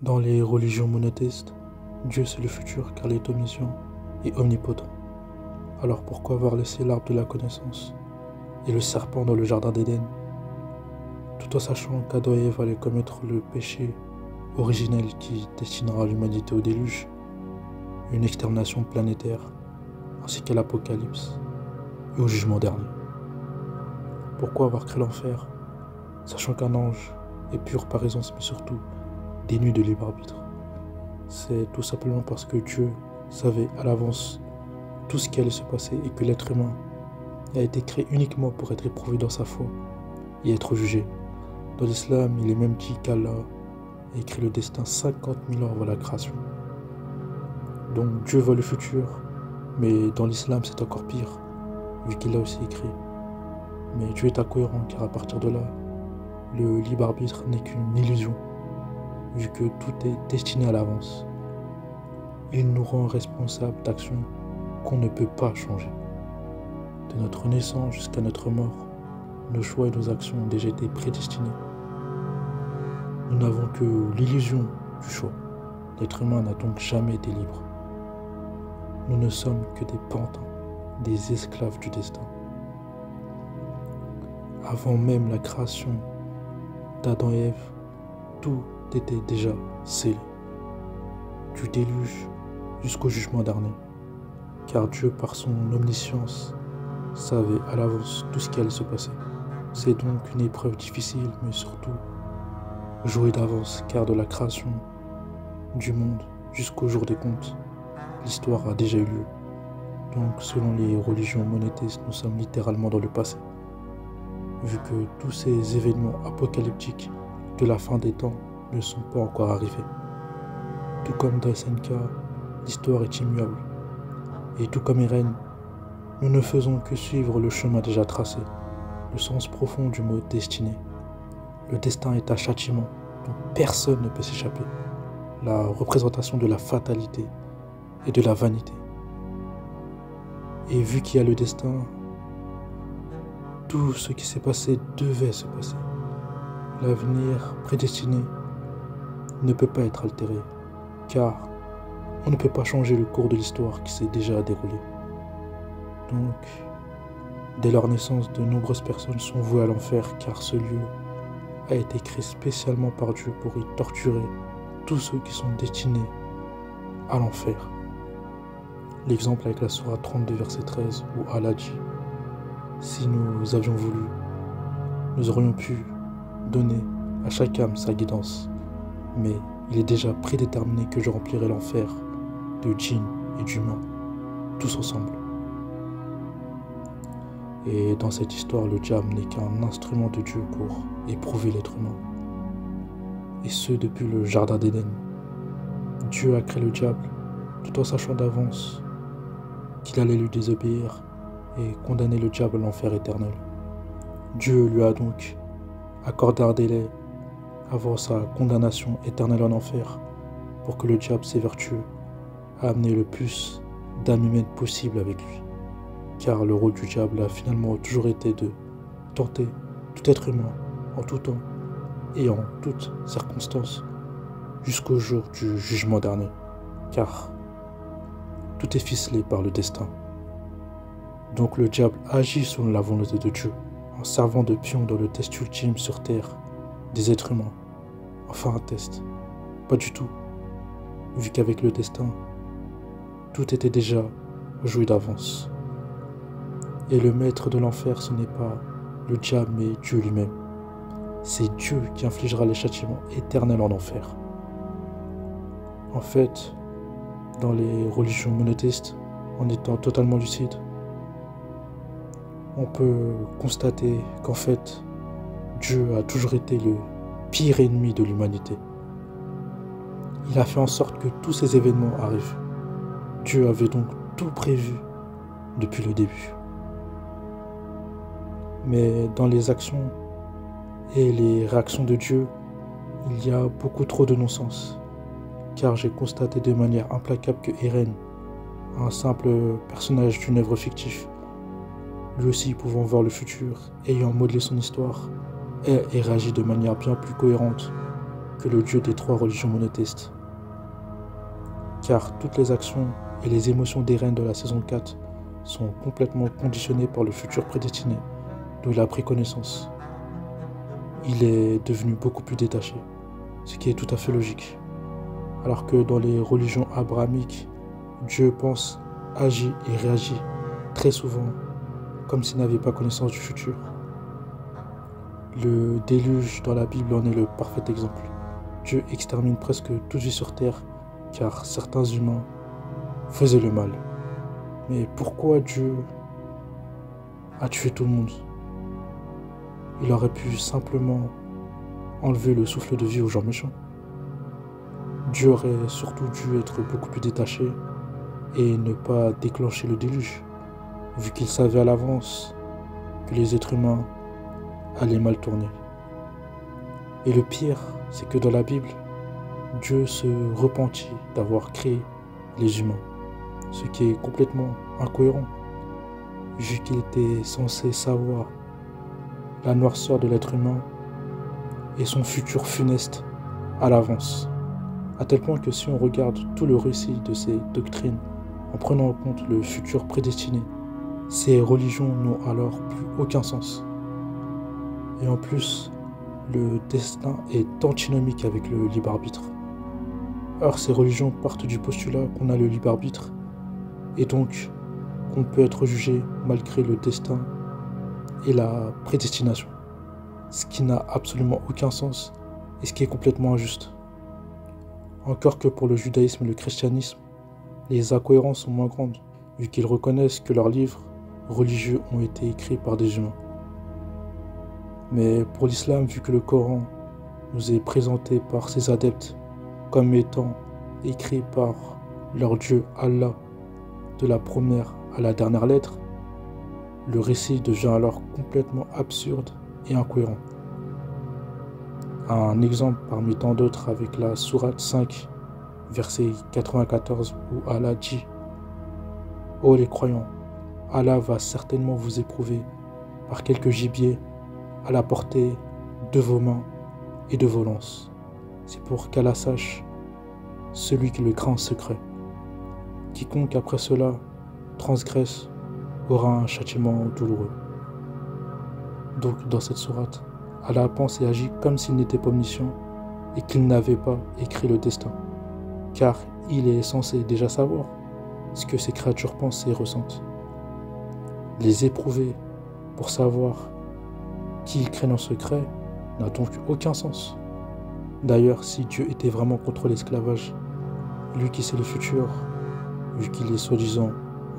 Dans les religions monothéistes, Dieu c'est le futur car il est omniscient et omnipotent. Alors pourquoi avoir laissé l'arbre de la connaissance et le serpent dans le jardin d'Éden, tout en sachant qu'Adam et Ève allaient commettre le péché originel qui destinera l'humanité au déluge, une extermination planétaire, ainsi qu'à l'apocalypse et au jugement dernier. Pourquoi avoir créé l'enfer, sachant qu'un ange est pur par essence, mais surtout dénué de libre arbitre? C'est tout simplement parce que Dieu savait à l'avance tout ce qui allait se passer et que l'être humain a été créé uniquement pour être éprouvé dans sa foi et être jugé. Dans l'islam, il est même dit qu'Allah a écrit le destin 50 000 ans avant la création. Donc Dieu voit le futur, mais dans l'islam c'est encore pire, vu qu'il a aussi écrit. Mais Dieu est incohérent car à partir de là, le libre arbitre n'est qu'une illusion, vu que tout est destiné à l'avance. Il nous rend responsables d'actions qu'on ne peut pas changer. De notre naissance jusqu'à notre mort, nos choix et nos actions ont déjà été prédestinés. Nous n'avons que l'illusion du choix. L'être humain n'a donc jamais été libre. Nous ne sommes que des pantins, des esclaves du destin. Avant même la création d'Adam et Ève, tout était déjà scellé. Du déluge jusqu'au jugement dernier. Car Dieu, par son omniscience, savait à l'avance tout ce qui allait se passer. C'est donc une épreuve difficile, mais surtout jouée d'avance, car de la création du monde jusqu'au jour des comptes, l'histoire a déjà eu lieu. Donc, selon les religions monothéistes, nous sommes littéralement dans le passé, vu que tous ces événements apocalyptiques de la fin des temps ne sont pas encore arrivés. Tout comme dans SNK, l'histoire est immuable. Et tout comme Eren, nous ne faisons que suivre le chemin déjà tracé, le sens profond du mot destiné. Le destin est un châtiment dont personne ne peut s'échapper, la représentation de la fatalité et de la vanité. Et vu qu'il y a le destin, tout ce qui s'est passé devait se passer. L'avenir prédestiné ne peut pas être altéré, car on ne peut pas changer le cours de l'histoire qui s'est déjà déroulé. Donc, dès leur naissance, de nombreuses personnes sont vouées à l'enfer, car ce lieu a été créé spécialement par Dieu pour y torturer tous ceux qui sont destinés à l'enfer. L'exemple avec la sourate 32 verset 13 où Allah dit: si nous avions voulu, nous aurions pu donner à chaque âme sa guidance, mais il est déjà prédéterminé que je remplirai l'enfer de djinns et d'humains, tous ensemble. Et dans cette histoire, le diable n'est qu'un instrument de Dieu pour éprouver l'être humain. Et ce, depuis le jardin d'Éden. Dieu a créé le diable tout en sachant d'avance qu'il allait lui désobéir et condamner le diable à l'enfer éternel. Dieu lui a donc accordé un délai avant sa condamnation éternelle en enfer pour que le diable s'évertue à amener le plus d'âmes humaines possible avec lui. Car le rôle du diable a finalement toujours été de tenter tout être humain en tout temps et en toutes circonstances jusqu'au jour du jugement dernier. Car tout est ficelé par le destin. Donc le diable agit selon la volonté de Dieu, en servant de pion dans le test ultime sur Terre des êtres humains. Enfin un test. Pas du tout. Vu qu'avec le destin, tout était déjà joué d'avance. Et le maître de l'enfer, ce n'est pas le diable, mais Dieu lui-même. C'est Dieu qui infligera les châtiments éternels en enfer. En fait, dans les religions monothéistes, en étant totalement lucide, on peut constater qu'en fait, Dieu a toujours été le pire ennemi de l'humanité. Il a fait en sorte que tous ces événements arrivent. Dieu avait donc tout prévu depuis le début. Mais dans les actions et les réactions de Dieu, il y a beaucoup trop de non-sens. Car j'ai constaté de manière implacable que Eren, un simple personnage d'une œuvre fictive, lui aussi pouvant voir le futur, ayant modelé son histoire, et réagit de manière bien plus cohérente que le Dieu des trois religions monothéistes. Car toutes les actions et les émotions des reines de la saison 4 sont complètement conditionnées par le futur prédestiné, dont il a pris connaissance. Il est devenu beaucoup plus détaché, ce qui est tout à fait logique. Alors que dans les religions abrahamiques, Dieu pense, agit et réagit très souvent comme s'il n'avait pas connaissance du futur. Le déluge dans la Bible en est le parfait exemple. Dieu extermine presque toute vie sur terre car certains humains faisaient le mal. Mais pourquoi Dieu a tué tout le monde? Il aurait pu simplement enlever le souffle de vie aux gens méchants. Dieu aurait surtout dû être beaucoup plus détaché et ne pas déclencher le déluge, vu qu'il savait à l'avance que les êtres humains allaient mal tourner. Et le pire, c'est que dans la Bible, Dieu se repentit d'avoir créé les humains, ce qui est complètement incohérent, vu qu'il était censé savoir la noirceur de l'être humain et son futur funeste à l'avance. À tel point que si on regarde tout le récit de ces doctrines en prenant en compte le futur prédestiné, ces religions n'ont alors plus aucun sens. Et en plus, le destin est antinomique avec le libre arbitre. Or, ces religions partent du postulat qu'on a le libre arbitre et donc qu'on peut être jugé malgré le destin et la prédestination, ce qui n'a absolument aucun sens et ce qui est complètement injuste. Encore que pour le judaïsme et le christianisme, les incohérences sont moins grandes, vu qu'ils reconnaissent que leurs livres religieux ont été écrits par des humains. Mais pour l'islam, vu que le Coran nous est présenté par ses adeptes comme étant écrit par leur Dieu Allah de la première à la dernière lettre, le récit devient alors complètement absurde et incohérent. Un exemple parmi tant d'autres avec la sourate 5, verset 94, où Allah dit « Ô les croyants, Allah va certainement vous éprouver par quelques gibiers à la portée de vos mains et de vos lances. C'est pour qu'Allah sache celui qui le craint en secret. Quiconque après cela transgresse aura un châtiment douloureux. » Donc dans cette sourate, Allah pense et agit comme s'il n'était pas omniscient et qu'il n'avait pas écrit le destin, car il est censé déjà savoir ce que ces créatures pensent et ressentent. Les éprouver pour savoir qui ils craignent en secret n'a donc aucun sens. D'ailleurs, si Dieu était vraiment contre l'esclavage, lui qui sait le futur, vu qu'il est soi-disant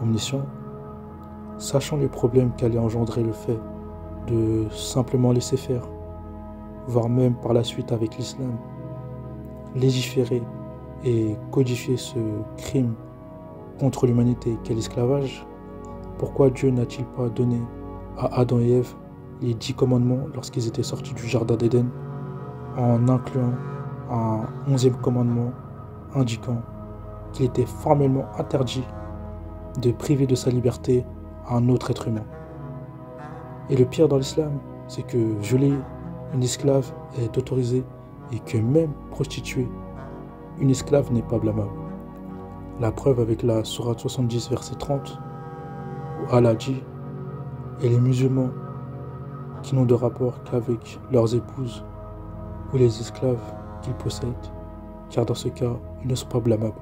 omniscient, sachant les problèmes qu'allait engendrer le fait de simplement laisser faire, voire même par la suite avec l'islam, légiférer et codifier ce crime contre l'humanité qu'est l'esclavage, pourquoi Dieu n'a-t-il pas donné à Adam et Ève les 10 commandements lorsqu'ils étaient sortis du jardin d'Éden, en incluant un 11e commandement indiquant qu'il était formellement interdit de priver de sa liberté un autre être humain. Et le pire dans l'islam, c'est que violer une esclave est autorisé et que même prostituer une esclave n'est pas blâmable. La preuve avec la sourate 70 verset 30 où Allah dit « Et les musulmans qui n'ont de rapport qu'avec leurs épouses ou les esclaves qu'ils possèdent, car dans ce cas, ils ne sont pas blâmables. »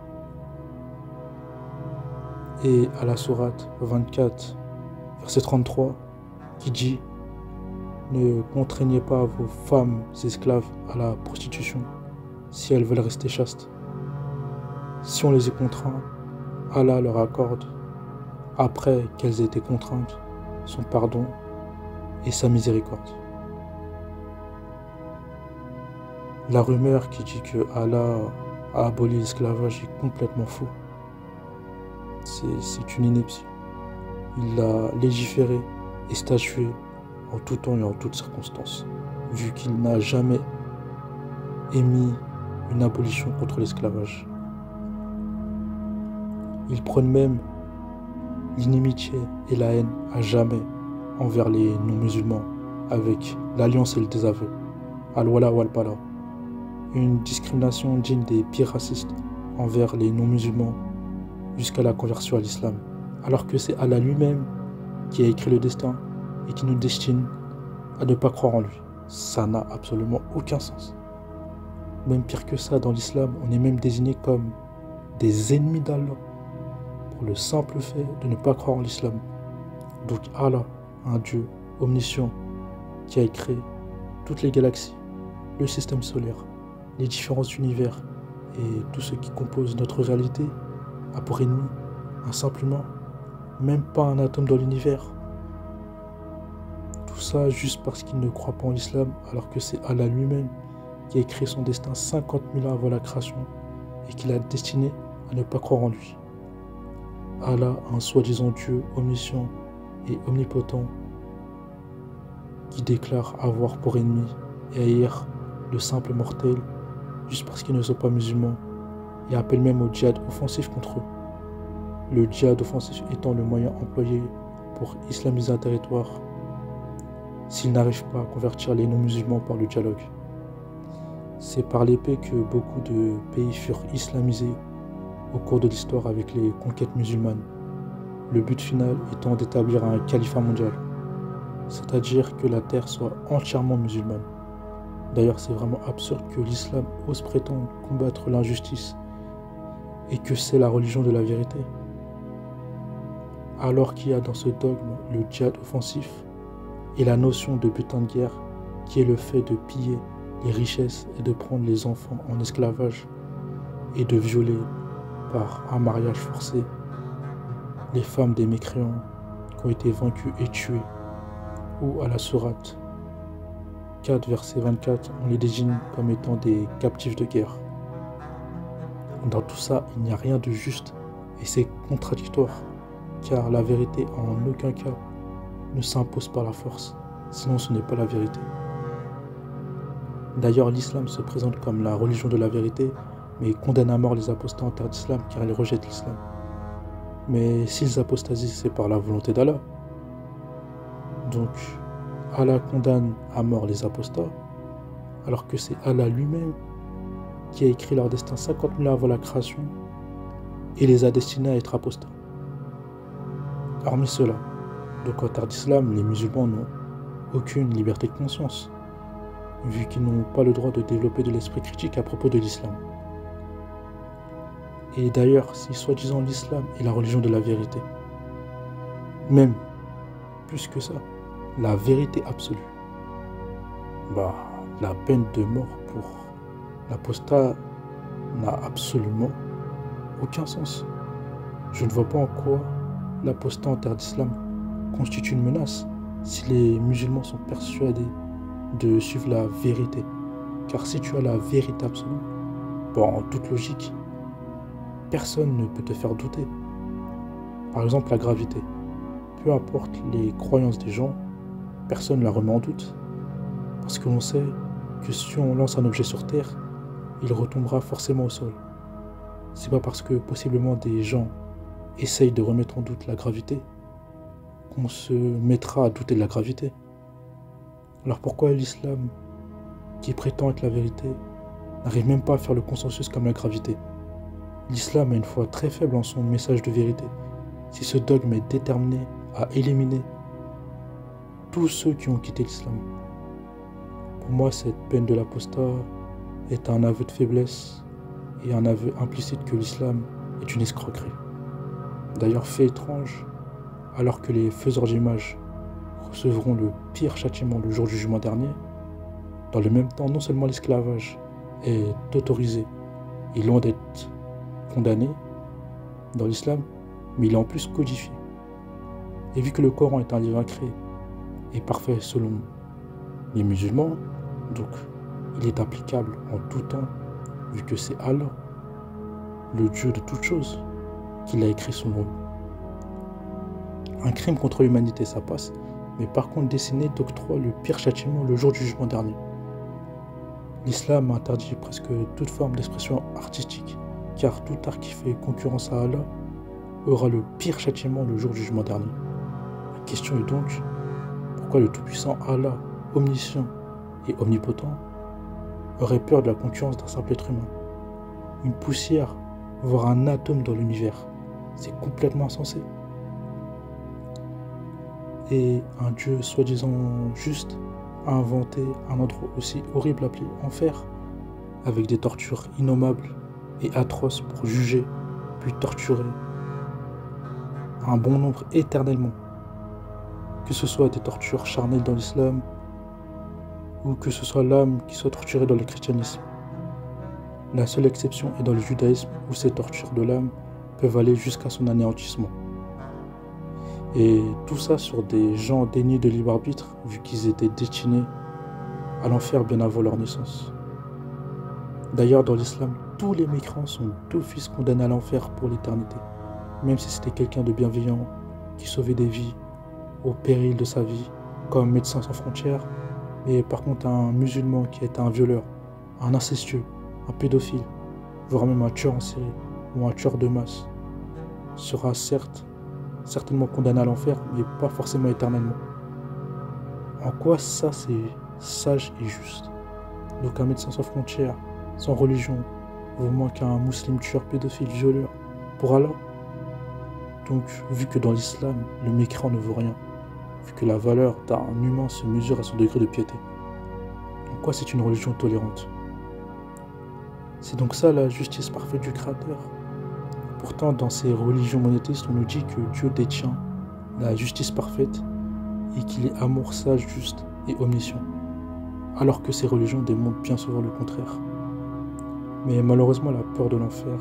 Et à la sourate 24 verset 33 qui dit « Ne contraignez pas vos femmes esclaves à la prostitution si elles veulent rester chastes. Si on les y contraint, Allah leur accorde, après qu'elles aient été contraintes, son pardon et sa miséricorde. » La rumeur qui dit que Allah a aboli l'esclavage est complètement faux. C'est une ineptie. Il a légiféré et statué en tout temps et en toutes circonstances, vu qu'il n'a jamais émis une abolition contre l'esclavage. Il prône même l'inimitié et la haine à jamais envers les non-musulmans avec l'alliance et le désaveu, al-wala wal-bara. une discrimination digne des pires racistes envers les non-musulmans jusqu'à la conversion à l'islam, alors que c'est Allah lui-même qui a écrit le destin et qui nous destine à ne pas croire en lui. Ça n'a absolument aucun sens. Même pire que ça, dans l'islam, on est même désigné comme des ennemis d'Allah pour le simple fait de ne pas croire en l'islam. Donc Allah, un Dieu omniscient qui a créé toutes les galaxies, le système solaire, les différents univers et tout ce qui compose notre réalité, a pour ennemi un simple humain, même pas un atome dans l'univers. Tout ça juste parce qu'il ne croit pas en l'islam, alors que c'est Allah lui-même qui a écrit son destin 50 000 ans avant la création et qui l'a destiné à ne pas croire en lui. Allah, un soi-disant Dieu omniscient et omnipotent, qui déclare avoir pour ennemi et haïr le simple mortel juste parce qu'ils ne sont pas musulmans et appelle même au djihad offensif contre eux. Le djihad offensif étant le moyen employé pour islamiser un territoire s'ils n'arrivent pas à convertir les non-musulmans par le dialogue. C'est par l'épée que beaucoup de pays furent islamisés au cours de l'histoire avec les conquêtes musulmanes, le but final étant d'établir un califat mondial, c'est-à-dire que la terre soit entièrement musulmane. D'ailleurs, c'est vraiment absurde que l'islam ose prétendre combattre l'injustice et que c'est la religion de la vérité, alors qu'il y a dans ce dogme le djihad offensif et la notion de butin de guerre qui est le fait de piller les richesses et de prendre les enfants en esclavage et de violer par un mariage forcé les femmes des mécréants qui ont été vaincus et tués, ou à la sourate 4 verset 24 on les désigne comme étant des captifs de guerre. Dans tout ça, il n'y a rien de juste et c'est contradictoire, car la vérité en aucun cas ne s'impose par la force, sinon ce n'est pas la vérité. D'ailleurs, l'islam se présente comme la religion de la vérité, mais condamne à mort les apostats en terre d'islam car ils rejettent l'islam. Mais s'ils apostasient, c'est par la volonté d'Allah. Donc, Allah condamne à mort les apostats, alors que c'est Allah lui-même qui a écrit leur destin 50 000 ans avant la création et les a destinés à être apostats. Hormis cela, donc en terre d'islam, les musulmans n'ont aucune liberté de conscience, vu qu'ils n'ont pas le droit de développer de l'esprit critique à propos de l'islam. Et d'ailleurs, si soi-disant l'islam est la religion de la vérité, même plus que ça, la vérité absolue, la peine de mort pour l'apostat n'a absolument aucun sens. Je ne vois pas en quoi l'apostat en terre d'islam constitue une menace si les musulmans sont persuadés de suivre la vérité. Car si tu as la vérité absolue, en toute logique, personne ne peut te faire douter. Par exemple, la gravité. Peu importe les croyances des gens, personne ne la remet en doute. Parce que l'on sait que si on lance un objet sur Terre, il retombera forcément au sol. C'est pas parce que possiblement des gens essayent de remettre en doute la gravité qu'on se mettra à douter de la gravité. Alors pourquoi l'islam, qui prétend être la vérité, n'arrive même pas à faire le consensus comme la gravité? L'islam a une foi très faible en son message de vérité. Si ce dogme est déterminé à éliminer tous ceux qui ont quitté l'islam. Pour moi, cette peine de l'apostat est un aveu de faiblesse et un aveu implicite que l'islam est une escroquerie. D'ailleurs, fait étrange, alors que les faiseurs d'images recevront le pire châtiment le jour du jugement dernier, dans le même temps, non seulement l'esclavage est autorisé et loin d'être condamné dans l'islam, mais il est en plus codifié. Et vu que le Coran est un livre sacré et parfait selon les musulmans, donc il est applicable en tout temps, vu que c'est Allah, le Dieu de toutes choses, qui l'a écrit son nom. Un crime contre l'humanité, ça passe, mais par contre dessiner d'octroi le pire châtiment le jour du jugement dernier. L'islam interdit presque toute forme d'expression artistique, car tout art qui fait concurrence à Allah aura le pire châtiment le jour du jugement dernier. La question est donc, pourquoi le tout-puissant Allah, omniscient et omnipotent, aurait peur de la concurrence d'un simple être humain. Une poussière, voire un atome dans l'univers. C'est complètement insensé. Et un Dieu soi-disant juste a inventé un endroit aussi horrible appelé enfer, avec des tortures innommables et atroces pour juger, puis torturer un bon nombre éternellement. Que ce soit des tortures charnelles dans l'islam, ou que ce soit l'âme qui soit torturée dans le christianisme. La seule exception est dans le judaïsme où ces tortures de l'âme peuvent aller jusqu'à son anéantissement. Et tout ça sur des gens dénués de libre arbitre vu qu'ils étaient destinés à l'enfer bien avant leur naissance. D'ailleurs dans l'islam, tous les mécréants sont d'office condamnés à l'enfer pour l'éternité, même si c'était quelqu'un de bienveillant qui sauvait des vies au péril de sa vie, comme Médecins sans frontières, mais par contre un musulman qui est un violeur, un incestueux, un pédophile, voire même un tueur en série ou un tueur de masse, sera certainement condamné à l'enfer, mais pas forcément éternellement. En quoi ça c'est sage et juste? Donc un Médecin sans frontières, sans religion, vaut moins qu'un musulman tueur, pédophile, violeur, pour Allah? Donc vu que dans l'islam, le mécréant ne vaut rien, vu que la valeur d'un humain se mesure à son degré de piété, en quoi c'est une religion tolérante? C'est donc ça la justice parfaite du Créateur. Pourtant, dans ces religions monothéistes, on nous dit que Dieu détient la justice parfaite et qu'il est amour, sage, juste et omniscient, alors que ces religions démontrent bien souvent le contraire. Mais malheureusement, la peur de l'enfer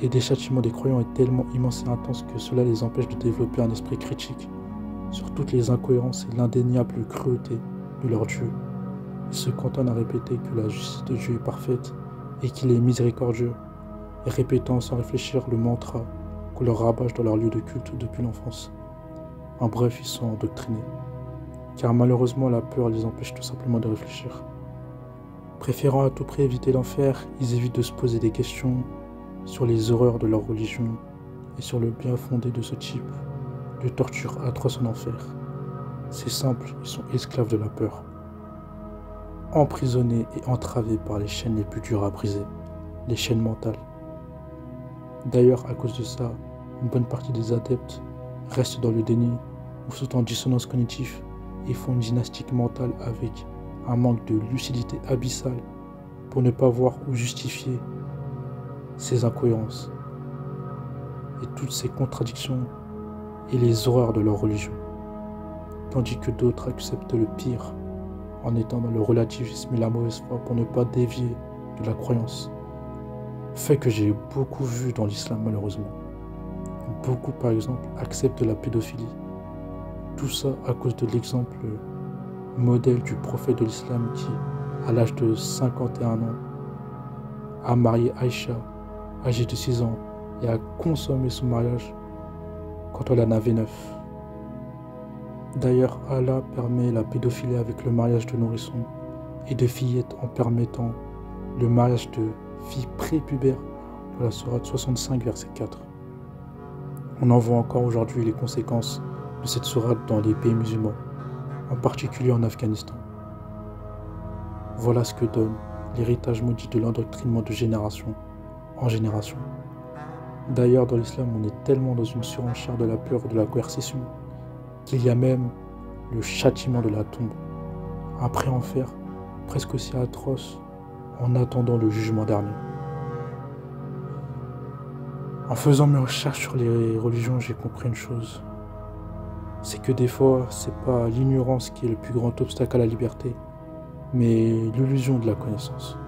et des châtiments des croyants est tellement immense et intense que cela les empêche de développer un esprit critique sur toutes les incohérences et l'indéniable cruauté de leur Dieu. Ils se cantonnent à répéter que la justice de Dieu est parfaite et qu'il est miséricordieux, et répétant sans réfléchir le mantra qu'on leur rabâche dans leur lieu de culte depuis l'enfance. En bref, ils sont endoctrinés, car malheureusement la peur les empêche tout simplement de réfléchir. Préférant à tout prix éviter l'enfer, ils évitent de se poser des questions sur les horreurs de leur religion et sur le bien fondé de ce type de torture atroce en enfer. C'est simple, ils sont esclaves de la peur, emprisonnés et entravés par les chaînes les plus dures à briser, les chaînes mentales. D'ailleurs, à cause de ça, une bonne partie des adeptes restent dans le déni ou sont en dissonance cognitive et font une gymnastique mentale avec un manque de lucidité abyssale pour ne pas voir ou justifier ces incohérences et toutes ces contradictions et les horreurs de leur religion, tandis que d'autres acceptent le pire en étant dans le relativisme et la mauvaise foi pour ne pas dévier de la croyance. Fait que j'ai beaucoup vu dans l'islam malheureusement. Beaucoup par exemple acceptent la pédophilie. Tout ça à cause de l'exemple modèle du prophète de l'islam qui, à l'âge de 51 ans, a marié Aïcha, âgée de 6 ans, et a consommé son mariage quand elle en avait 9. D'ailleurs, Allah permet la pédophilie avec le mariage de nourrissons et de fillettes en permettant le mariage de filles prépubères dans la sourate 65, verset 4. On en voit encore aujourd'hui les conséquences de cette sourate dans les pays musulmans, en particulier en Afghanistan. Voilà ce que donne l'héritage maudit de l'endoctrinement de génération en génération. D'ailleurs, dans l'islam, on est tellement dans une surenchère de la peur et de la coercition qu'il y a même le châtiment de la tombe, un pré-enfer presque aussi atroce en attendant le jugement dernier. En faisant mes recherches sur les religions, j'ai compris une chose. C'est que des fois, c'est pas l'ignorance qui est le plus grand obstacle à la liberté, mais l'illusion de la connaissance.